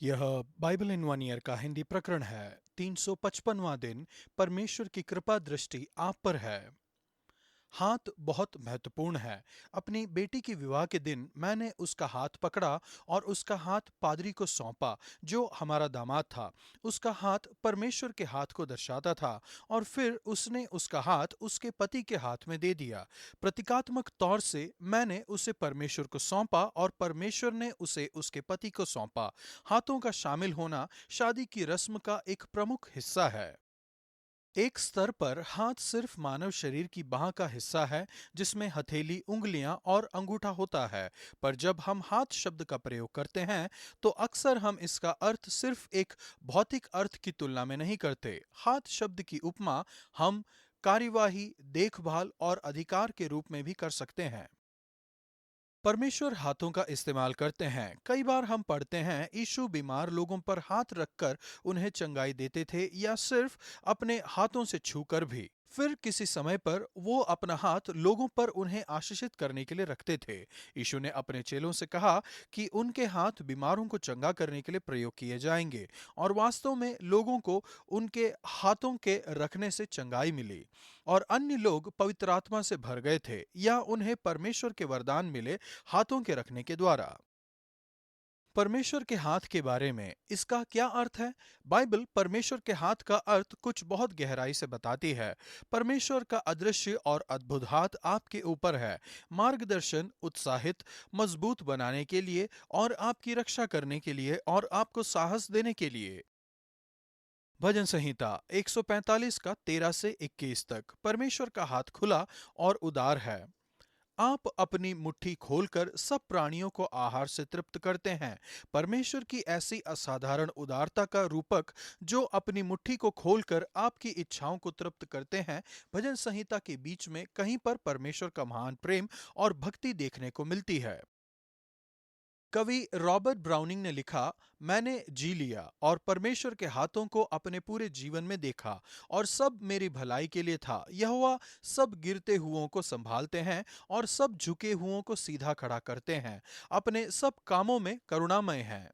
यह Bible in one year का हिंदी प्रकरण है। 355वां दिन। परमेश्वर की कृपा दृष्टि आप पर है। हाथ बहुत महत्वपूर्ण है। अपनी बेटी की विवाह के दिन मैंने उसका हाथ पकड़ा और उसका हाथ पादरी को सौंपा, जो हमारा दामाद था। उसका हाथ परमेश्वर के हाथ को दर्शाता था और फिर उसने उसका हाथ उसके पति के हाथ में दे दिया। प्रतीकात्मक तौर से मैंने उसे परमेश्वर को सौंपा और परमेश्वर ने उसे उसके पति को सौंपा। हाथों का शामिल होना शादी की रस्म का एक प्रमुख हिस्सा है। एक स्तर पर हाथ सिर्फ मानव शरीर की बाह का हिस्सा है, जिसमें हथेली, उंगलियां और अंगूठा होता है। पर जब हम हाथ शब्द का प्रयोग करते हैं तो अक्सर हम इसका अर्थ सिर्फ एक भौतिक अर्थ की तुलना में नहीं करते। हाथ शब्द की उपमा हम कार्यवाही, देखभाल और अधिकार के रूप में भी कर सकते हैं। परमेश्वर हाथों का इस्तेमाल करते हैं। कई बार हम पढ़ते हैं यीशु बीमार लोगों पर हाथ रखकर उन्हें चंगाई देते थे, या सिर्फ अपने हाथों से छूकर भी। फिर किसी समय पर वो अपना हाथ लोगों पर उन्हें आशीषित करने के लिए रखते थे। यीशु ने अपने चेलों से कहा कि उनके हाथ बीमारों को चंगा करने के लिए प्रयोग किए जाएंगे, और वास्तव में लोगों को उनके हाथों के रखने से चंगाई मिली और अन्य लोग पवित्र आत्मा से भर गए थे, या उन्हें परमेश्वर के वरदान मिले हाथों के रखने के द्वारा। परमेश्वर के हाथ के बारे में इसका क्या अर्थ है? बाइबल परमेश्वर के हाथ का अर्थ कुछ बहुत गहराई से बताती है। परमेश्वर का अदृश्य और अद्भुत हाथ आपके ऊपर है, मार्गदर्शन, उत्साहित, मजबूत बनाने के लिए और आपकी रक्षा करने के लिए और आपको साहस देने के लिए। भजन संहिता 145 का 13 से 21 तक। परमेश्वर का हाथ खुला और उदार है। आप अपनी मुट्ठी खोलकर सब प्राणियों को आहार से तृप्त करते हैं। परमेश्वर की ऐसी असाधारण उदारता का रूपक, जो अपनी मुट्ठी को खोलकर आपकी इच्छाओं को तृप्त करते हैं। भजन संहिता के बीच में कहीं पर परमेश्वर का महान प्रेम और भक्ति देखने को मिलती है। कवि रॉबर्ट ब्राउनिंग ने लिखा, मैंने जी लिया और परमेश्वर के हाथों को अपने पूरे जीवन में देखा, और सब मेरी भलाई के लिए था। यहोवा सब गिरते हुओं को संभालते हैं और सब झुके हुओं को सीधा खड़ा करते हैं। अपने सब कामों में करुणामय हैं।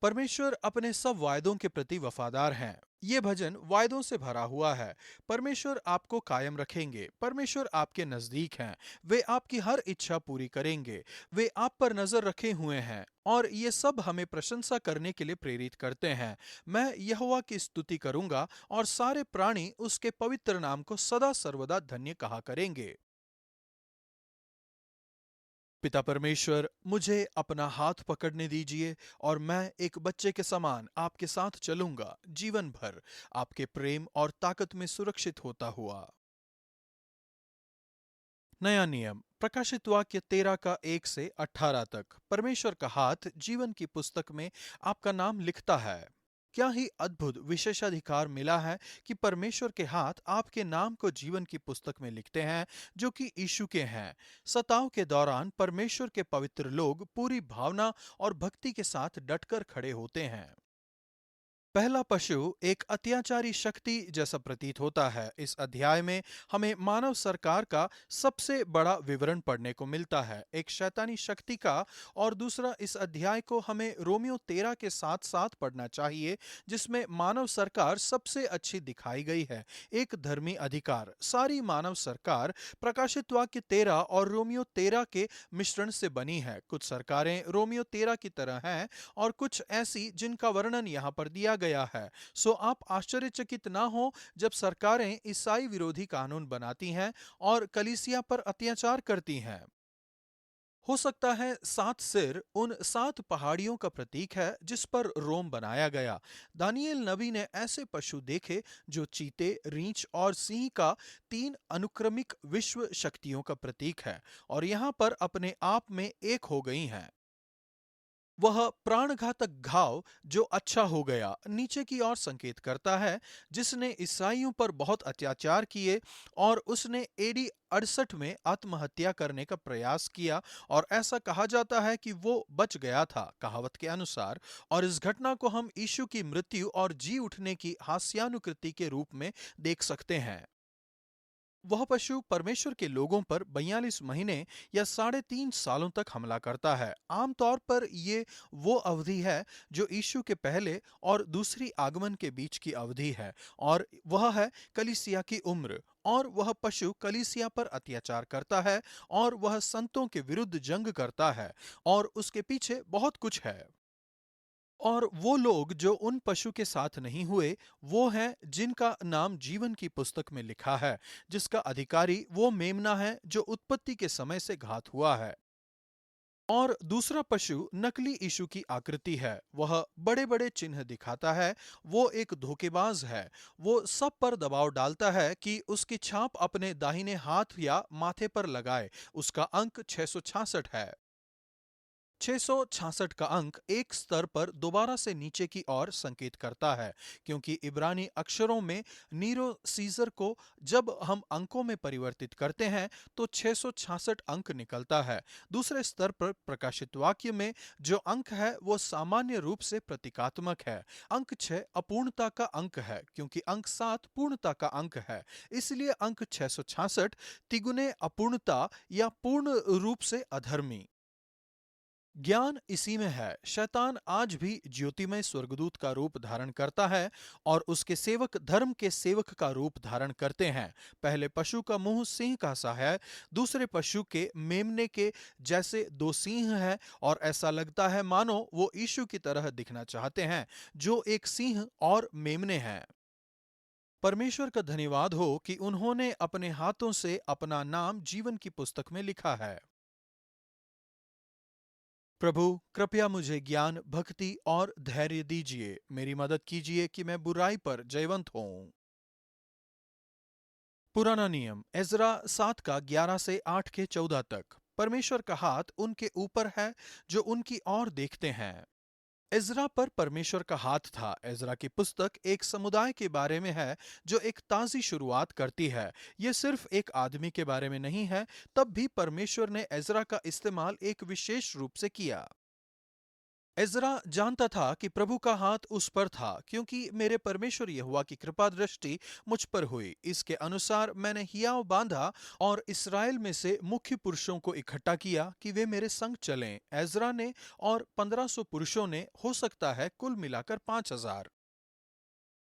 परमेश्वर अपने सब वायदों के प्रति वफादार हैं। ये भजन वायदों से भरा हुआ है। परमेश्वर आपको कायम रखेंगे। परमेश्वर आपके नजदीक हैं। वे आपकी हर इच्छा पूरी करेंगे। वे आप पर नजर रखे हुए हैं, और ये सब हमें प्रशंसा करने के लिए प्रेरित करते हैं। मैं यहोवा की स्तुति करूंगा और सारे प्राणी उसके पवित्र नाम को सदा सर्वदा धन्य कहा करेंगे। पिता परमेश्वर, मुझे अपना हाथ पकड़ने दीजिए और मैं एक बच्चे के समान आपके साथ चलूंगा, जीवन भर आपके प्रेम और ताकत में सुरक्षित होता हुआ। नया नियम, प्रकाशित वाक्य 13 का 1 से 18 तक। परमेश्वर का हाथ जीवन की पुस्तक में आपका नाम लिखता है। क्या ही अद्भुत विशेषाधिकार मिला है कि परमेश्वर के हाथ आपके नाम को जीवन की पुस्तक में लिखते हैं, जो कि यीशु के हैं। सताव के दौरान परमेश्वर के पवित्र लोग पूरी भावना और भक्ति के साथ डटकर खड़े होते हैं। पहला पशु एक अत्याचारी शक्ति जैसा प्रतीत होता है। इस अध्याय में हमें मानव सरकार का सबसे बड़ा विवरण पढ़ने को मिलता है, एक शैतानी शक्ति का। और दूसरा, इस अध्याय को हमें रोमियो 13 के साथ साथ पढ़ना चाहिए, जिसमें मानव सरकार सबसे अच्छी दिखाई गई है, एक धर्मी अधिकार। सारी मानव सरकार प्रकाशित वाक्य 13 और रोमियो 13 के मिश्रण से बनी है। कुछ सरकारें रोमियो 13 की तरह हैं और कुछ ऐसी जिनका वर्णन यहाँ पर दिया गया है। सो आप आश्चर्यचकित ना हो जब सरकारें ईसाई विरोधी कानून बनाती हैं और कलीसिया पर अत्याचार करती हैं। हो सकता है 7 सिर उन 7 पहाड़ियों का प्रतीक है जिस पर रोम बनाया गया। दानियेल नबी ने ऐसे पशु देखे जो चीते, रीछ और सिंह का 3 अनुक्रमिक विश्व शक्तियों का प्रतीक है, और यहाँ पर अपने आप में एक हो गई हैं। वह प्राणघातक घाव जो अच्छा हो गया नीचे की ओर संकेत करता है, जिसने ईसाइयों पर बहुत अत्याचार किए, और उसने एडी 68 में आत्महत्या करने का प्रयास किया, और ऐसा कहा जाता है कि वो बच गया था कहावत के अनुसार। और इस घटना को हम यीशु की मृत्यु और जी उठने की हास्यानुकृति के रूप में देख सकते हैं। वह पशु परमेश्वर के लोगों पर 42 महीने या 3.5 सालों तक हमला करता है। आमतौर पर ये वो अवधि है जो यीशु के पहले और दूसरी आगमन के बीच की अवधि है, और वह है कलीसिया की उम्र। और वह पशु कलीसिया पर अत्याचार करता है, और वह संतों के विरुद्ध जंग करता है, और उसके पीछे बहुत कुछ है। और वो लोग जो उन पशु के साथ नहीं हुए, वो हैं जिनका नाम जीवन की पुस्तक में लिखा है, जिसका अधिकारी वो मेमना है जो उत्पत्ति के समय से घात हुआ है। और दूसरा पशु नकली यीशु की आकृति है। वह बड़े बड़े चिन्ह दिखाता है। वो एक धोखेबाज है। वो सब पर दबाव डालता है कि उसकी छाप अपने दाहिने हाथ या माथे पर लगाए। उसका अंक 666 है। 666 का अंक एक स्तर पर दोबारा से नीचे की ओर संकेत करता है, क्योंकि इब्रानी अक्षरों में नीरो सीजर को जब हम अंकों में परिवर्तित करते हैं तो 666 अंक निकलता है। दूसरे स्तर पर प्रकाशित वाक्य में जो अंक है वो सामान्य रूप से प्रतीकात्मक है। अंक 6 अपूर्णता का अंक है, क्योंकि अंक 7 पूर्णता का अंक है। इसलिए अंक 666 तिगुने अपूर्णता या पूर्ण रूप से अधर्मी। ज्ञान इसी में है। शैतान आज भी ज्योतिमय स्वर्गदूत का रूप धारण करता है, और उसके सेवक धर्म के सेवक का रूप धारण करते हैं। पहले पशु का मुंह सिंह का सा है, दूसरे पशु के मेमने के जैसे दो सिंह हैं, और ऐसा लगता है मानो वो यीशु की तरह दिखना चाहते हैं, जो एक सिंह और मेमने हैं। परमेश्वर का धन्यवाद हो कि उन्होंने अपने हाथों से अपना नाम जीवन की पुस्तक में लिखा है। प्रभु, कृपया मुझे ज्ञान, भक्ति और धैर्य दीजिए। मेरी मदद कीजिए कि मैं बुराई पर जयवंत हूँ। पुराना नियम एजरा 7 का 11 से 8 के 14 तक। परमेश्वर का हाथ उनके ऊपर है जो उनकी ओर देखते हैं। एजरा पर परमेश्वर का हाथ था। एजरा की पुस्तक एक समुदाय के बारे में है जो एक ताजी शुरुआत करती है। यह सिर्फ एक आदमी के बारे में नहीं है। तब भी परमेश्वर ने एजरा का इस्तेमाल एक विशेष रूप से किया। एजरा जानता था कि प्रभु का हाथ उस पर था, क्योंकि मेरे परमेश्वर यहोवा की कृपा दृष्टि मुझ पर हुई। इसके अनुसार मैंने हियाव बांधा और इस्राएल में से मुख्य पुरुषों को इकट्ठा किया कि वे मेरे संग चलें। एजरा ने और 1500 पुरुषों ने, हो सकता है कुल मिलाकर 5000।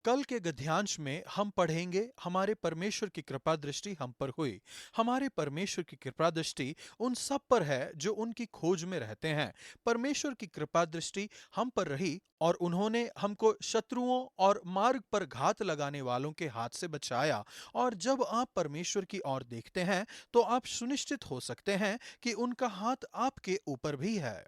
कल के गद्यांश में हम पढ़ेंगे, हमारे परमेश्वर की कृपा दृष्टि हम पर हुई। हमारे परमेश्वर की कृपा दृष्टि उन सब पर है जो उनकी खोज में रहते हैं। परमेश्वर की कृपा दृष्टि हम पर रही, और उन्होंने हमको शत्रुओं और मार्ग पर घात लगाने वालों के हाथ से बचाया। और जब आप परमेश्वर की ओर देखते हैं तो आप सुनिश्चित हो सकते हैं कि उनका हाथ आपके ऊपर भी है।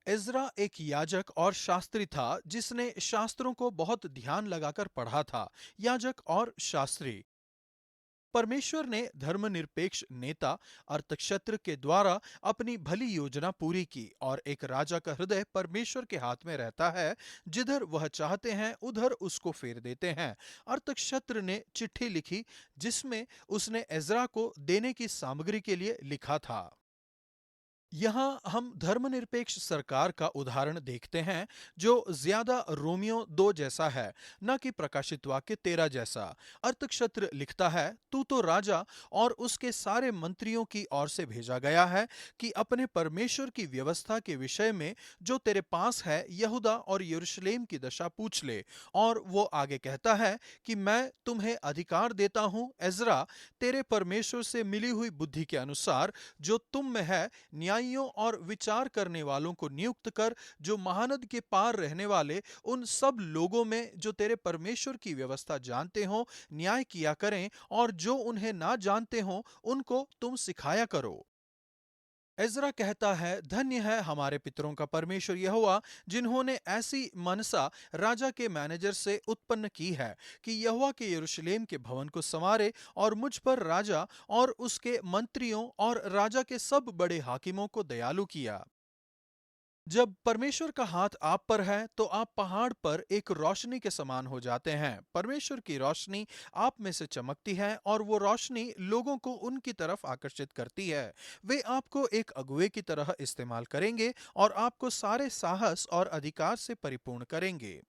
एज़रा एक याजक और शास्त्री था जिसने शास्त्रों को बहुत ध्यान लगाकर पढ़ा था। याजक और शास्त्री, परमेश्वर ने धर्मनिरपेक्ष नेता अर्थक्षेत्र के द्वारा अपनी भली योजना पूरी की, और एक राजा का हृदय परमेश्वर के हाथ में रहता है। जिधर वह चाहते हैं उधर उसको फेर देते हैं। अर्थक्षेत्र ने चिट्ठी लिखी जिसमें उसने एज़रा को देने की सामग्री के लिए लिखा था। यहाँ हम धर्मनिरपेक्ष सरकार का उदाहरण देखते हैं, जो ज्यादा रोमियो 2 जैसा है, न कि प्रकाशित वाक्य 13 जैसा। अर्थक्षेत्र लिखता है, तू तो राजा और उसके सारे मंत्रियों की ओर से भेजा गया है कि अपने परमेश्वर की व्यवस्था के विषय में जो तेरे पास है यहूदा और यरूशलेम की दशा पूछ ले। और वो आगे कहता है कि मैं तुम्हें अधिकार देता हूँ एजरा, तेरे परमेश्वर से मिली हुई बुद्धि के अनुसार जो तुम में है, न्यायियों और विचार करने वालों को नियुक्त कर, जो महानद के पार रहने वाले उन सब लोगों में जो तेरे परमेश्वर की व्यवस्था जानते हो न्याय किया करें, और जो उन्हें ना जानते हो उनको तुम सिखाया करो। एजरा कहता है, धन्य है हमारे पितरों का परमेश्वर यहोवा, जिन्होंने ऐसी मनसा राजा के मैनेजर से उत्पन्न की है कि यहोवा के यरूशलेम के भवन को संवारे, और मुझ पर राजा और उसके मंत्रियों और राजा के सब बड़े हाकिमों को दयालु किया। जब परमेश्वर का हाथ आप पर है तो आप पहाड़ पर एक रोशनी के समान हो जाते हैं। परमेश्वर की रोशनी आप में से चमकती है, और वो रोशनी लोगों को उनकी तरफ आकर्षित करती है। वे आपको एक अगुवे की तरह इस्तेमाल करेंगे और आपको सारे साहस और अधिकार से परिपूर्ण करेंगे।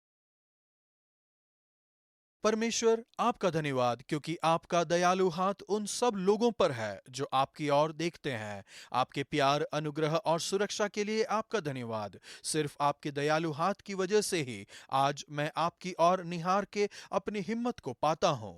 परमेश्वर आपका धन्यवाद क्योंकि आपका दयालु हाथ उन सब लोगों पर है जो आपकी ओर देखते हैं। आपके प्यार, अनुग्रह और सुरक्षा के लिए आपका धन्यवाद। सिर्फ आपके दयालु हाथ की वजह से ही आज मैं आपकी ओर निहार के अपनी हिम्मत को पाता हूँ।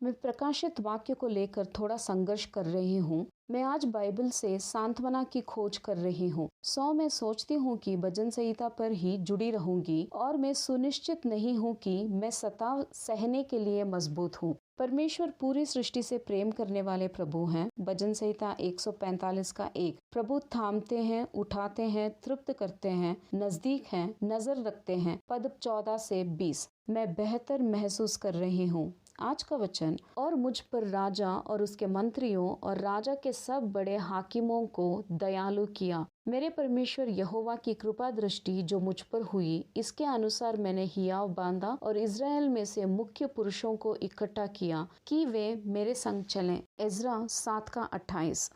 मैं प्रकाशित वाक्य को लेकर थोड़ा संघर्ष कर रही हूँ। मैं आज बाइबल से सांत्वना की खोज कर रही हूँ। मैं सोचती हूँ कि भजन संहिता पर ही जुड़ी रहूंगी और मैं सुनिश्चित नहीं हूँ कि मैं सताव सहने के लिए मजबूत हूँ। परमेश्वर पूरी सृष्टि से प्रेम करने वाले प्रभु हैं। भजन संहिता 145 का 1। प्रभु थामते हैं, उठाते हैं, तृप्त करते हैं, नजदीक हैं, नजर रखते हैं। पद 14 से 20। मैं बेहतर महसूस कर रही हूँ। आज का वचन, और मुझ पर राजा और उसके मंत्रियों और राजा के सब बड़े हाकिमों को दयालु किया। मेरे परमेश्वर यहोवा की कृपा दृष्टि जो मुझ पर हुई, इसके अनुसार मैंने हियाव बांधा और इज़राइल में से मुख्य पुरुषों को इकट्ठा किया कि वे मेरे संग चलें। इज़रा 7 का 28।